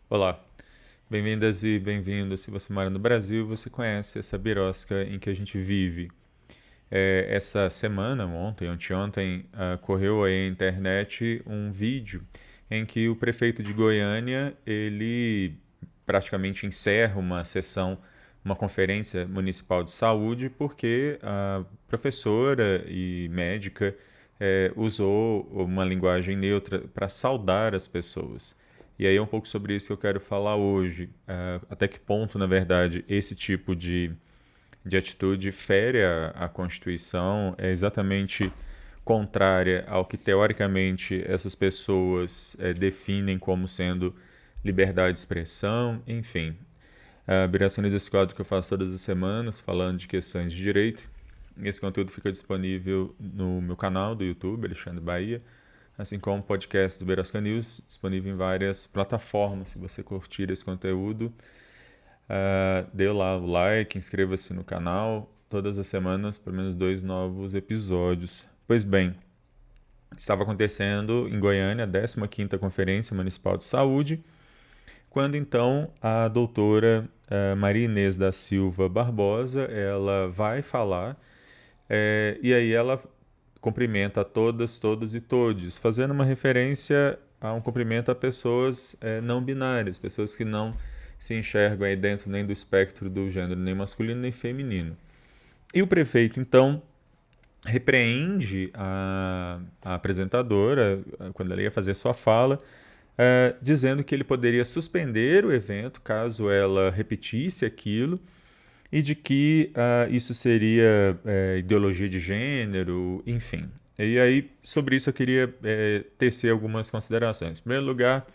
Olá, bem-vindas e bem-vindos. Se você mora no Brasil, você conhece essa birosca em que a gente vive. Essa semana, ontem, anteontem, correu aí na internet um vídeo em que o prefeito de Goiânia, ele praticamente encerra uma sessão, uma conferência municipal de saúde, porque a professora e médica usou uma linguagem neutra para saudar as pessoas. E aí é um pouco sobre isso que eu quero falar hoje. Até que ponto, na verdade, esse tipo de atitude fere a Constituição, é exatamente contrária ao que teoricamente essas pessoas definem como sendo liberdade de expressão, enfim. A Birações desse quadro que eu faço todas as semanas, falando de questões de direito. Esse conteúdo fica disponível no meu canal do YouTube, Alexandre Bahia, assim como o podcast do Berasca News, disponível em várias plataformas. Se você curtir esse conteúdo, dê lá o like, inscreva-se no canal. Todas as semanas, pelo menos 2 novos episódios. Pois bem, estava acontecendo em Goiânia a 15ª Conferência Municipal de Saúde, quando então a doutora Maria Inês da Silva Barbosa, ela vai falar, e aí ela cumprimenta a todas, todos e todes, fazendo uma referência a um cumprimento a pessoas não binárias, pessoas que não se enxergam aí dentro nem do espectro do gênero nem masculino nem feminino. E o prefeito, então, repreende a apresentadora quando ela ia fazer sua fala, dizendo que ele poderia suspender o evento caso ela repetisse aquilo e de que isso seria ideologia de gênero, enfim. E aí, sobre isso, eu queria tecer algumas considerações. Em primeiro lugar,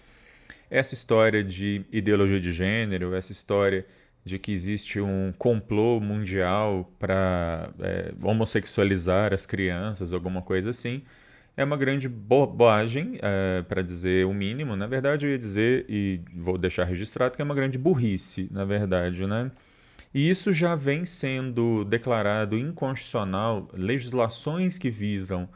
essa história de ideologia de gênero, essa história de que existe um complô mundial para homossexualizar as crianças, alguma coisa assim, é uma grande bobagem, para dizer o mínimo. Na verdade, eu ia dizer, e vou deixar registrado, que é uma grande burrice, na verdade, né? E isso já vem sendo declarado inconstitucional. Legislações que visam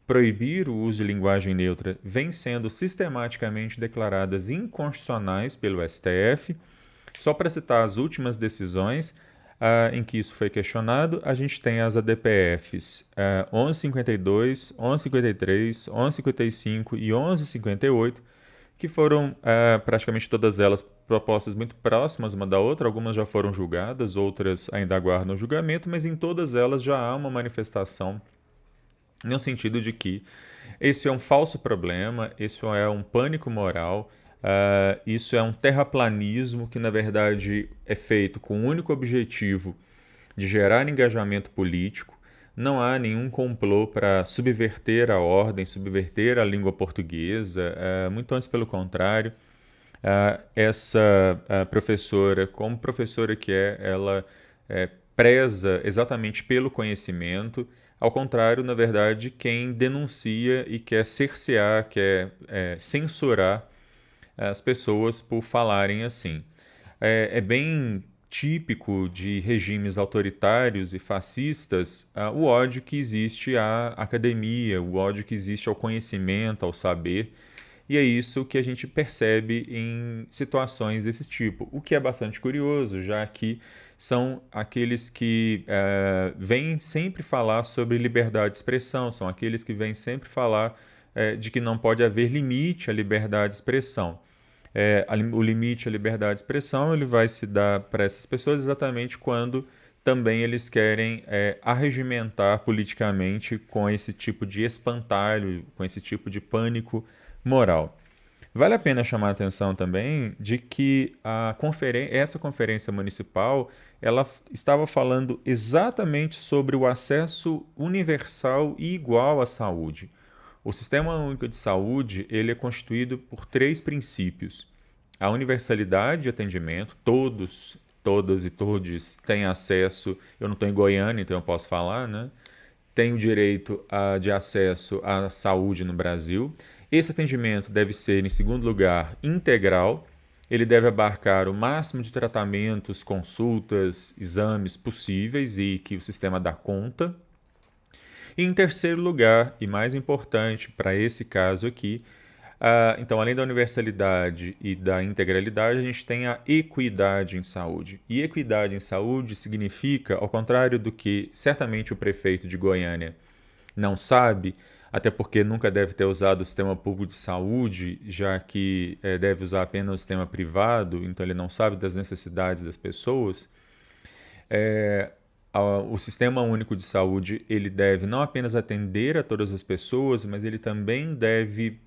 proibir o uso de linguagem neutra vêm sendo sistematicamente declaradas inconstitucionais pelo STF. Só para citar as últimas decisões em que isso foi questionado, a gente tem as ADPFs 1152, 1153, 1155 e 1158, que foram praticamente todas elas propostas muito próximas uma da outra. Algumas já foram julgadas, outras ainda aguardam julgamento, mas em todas elas já há uma manifestação no sentido de que esse é um falso problema, isso é um pânico moral, isso é um terraplanismo que, na verdade, é feito com o único objetivo de gerar engajamento político. Não há nenhum complô para subverter a ordem, subverter a língua portuguesa, muito antes pelo contrário. Essa professora, como professora que ela preza exatamente pelo conhecimento, ao contrário, na verdade, quem denuncia e quer cercear, quer censurar as pessoas por falarem assim. É bem típico de regimes autoritários e fascistas o ódio que existe à academia, o ódio que existe ao conhecimento, ao saber. E é isso que a gente percebe em situações desse tipo, o que é bastante curioso, já que são aqueles que vêm sempre falar sobre liberdade de expressão, são aqueles que vêm sempre falar de que não pode haver limite à liberdade de expressão. O limite à liberdade de expressão ele vai se dar para essas pessoas exatamente quando também eles querem arregimentar politicamente com esse tipo de espantalho, com esse tipo de pânico moral. Vale a pena chamar a atenção também de que essa conferência municipal ela estava falando exatamente sobre o acesso universal e igual à saúde. O Sistema Único de Saúde ele é constituído por três princípios: a universalidade de atendimento, todas e todos têm acesso. Eu não estou em Goiânia, então eu posso falar, né? Tem o direito de acesso à saúde no Brasil. Esse atendimento deve ser, em segundo lugar, integral. Ele deve abarcar o máximo de tratamentos, consultas, exames possíveis e que o sistema dá conta. E em terceiro lugar, e mais importante para esse caso aqui, Então, além da universalidade e da integralidade, a gente tem a equidade em saúde. E equidade em saúde significa, ao contrário do que certamente o prefeito de Goiânia não sabe, até porque nunca deve ter usado o sistema público de saúde, já que deve usar apenas o sistema privado, então ele não sabe das necessidades das pessoas. O Sistema Único de Saúde ele deve não apenas atender a todas as pessoas, mas ele também deve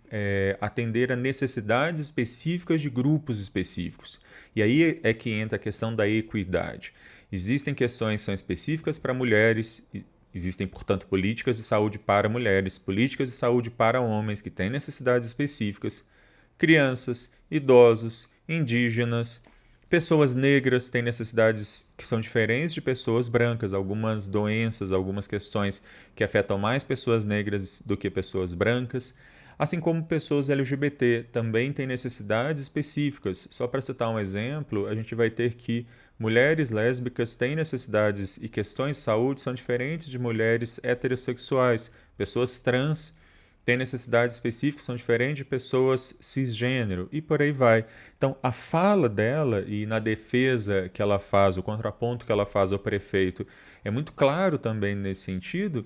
atender a necessidades específicas de grupos específicos. E aí é que entra a questão da equidade. Existem questões que são específicas para mulheres, existem, portanto, políticas de saúde para mulheres, políticas de saúde para homens que têm necessidades específicas, crianças, idosos, indígenas. Pessoas negras têm necessidades que são diferentes de pessoas brancas, algumas doenças, algumas questões que afetam mais pessoas negras do que pessoas brancas, assim como pessoas LGBT também têm necessidades específicas. Só para citar um exemplo, a gente vai ter que mulheres lésbicas têm necessidades e questões de saúde são diferentes de mulheres heterossexuais, pessoas trans têm necessidades específicas, são diferentes de pessoas cisgênero e por aí vai. Então, a fala dela e na defesa que ela faz, o contraponto que ela faz ao prefeito, é muito claro também nesse sentido,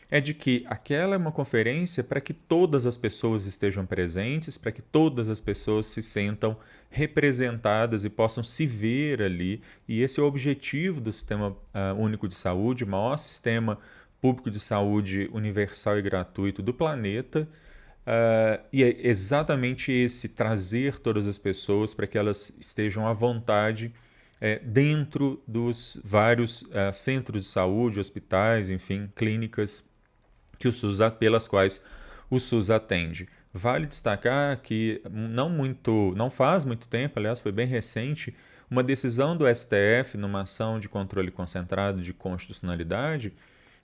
é de que aquela é uma conferência para que todas as pessoas estejam presentes, para que todas as pessoas se sentam representadas e possam se ver ali. E esse é o objetivo do Sistema Único de Saúde, o maior sistema público de saúde universal e gratuito do planeta. E é exatamente esse, trazer todas as pessoas para que elas estejam à vontade dentro dos vários centros de saúde, hospitais, enfim, clínicas que o SUS, pelas quais o SUS atende. Vale destacar que não faz muito tempo, aliás, foi bem recente, uma decisão do STF numa ação de controle concentrado de constitucionalidade,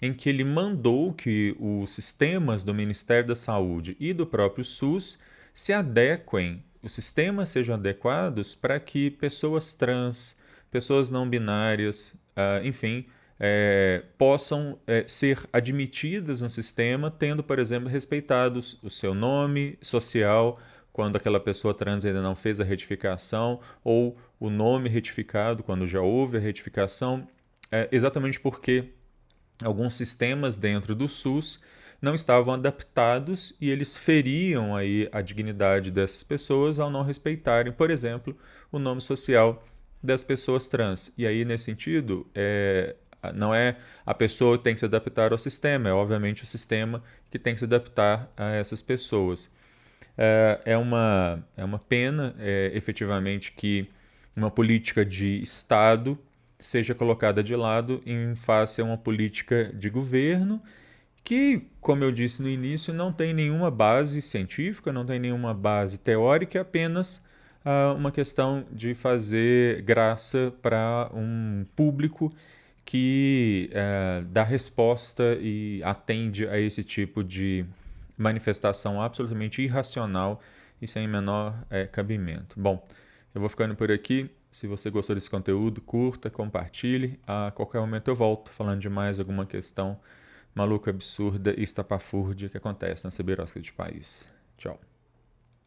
em que ele mandou que os sistemas do Ministério da Saúde e do próprio SUS se adequem, os sistemas sejam adequados para que pessoas trans, pessoas não binárias, enfim, possam ser admitidas no sistema, tendo, por exemplo, respeitados o seu nome social, quando aquela pessoa trans ainda não fez a retificação, ou o nome retificado, quando já houve a retificação, exatamente porque alguns sistemas dentro do SUS não estavam adaptados e eles feriam aí a dignidade dessas pessoas ao não respeitarem, por exemplo, o nome social das pessoas trans. E aí, nesse sentido, não é a pessoa que tem que se adaptar ao sistema, é obviamente o sistema que tem que se adaptar a essas pessoas. É uma pena, efetivamente, que uma política de Estado seja colocada de lado em face a uma política de governo que, como eu disse no início, não tem nenhuma base científica, não tem nenhuma base teórica, é apenas uma questão de fazer graça para um público que dá resposta e atende a esse tipo de manifestação absolutamente irracional e sem menor cabimento. Bom, eu vou ficando por aqui. Se você gostou desse conteúdo, curta, compartilhe. A qualquer momento eu volto falando de mais alguma questão maluca, absurda e estapafúrdia que acontece na Sabirosca de País. Tchau.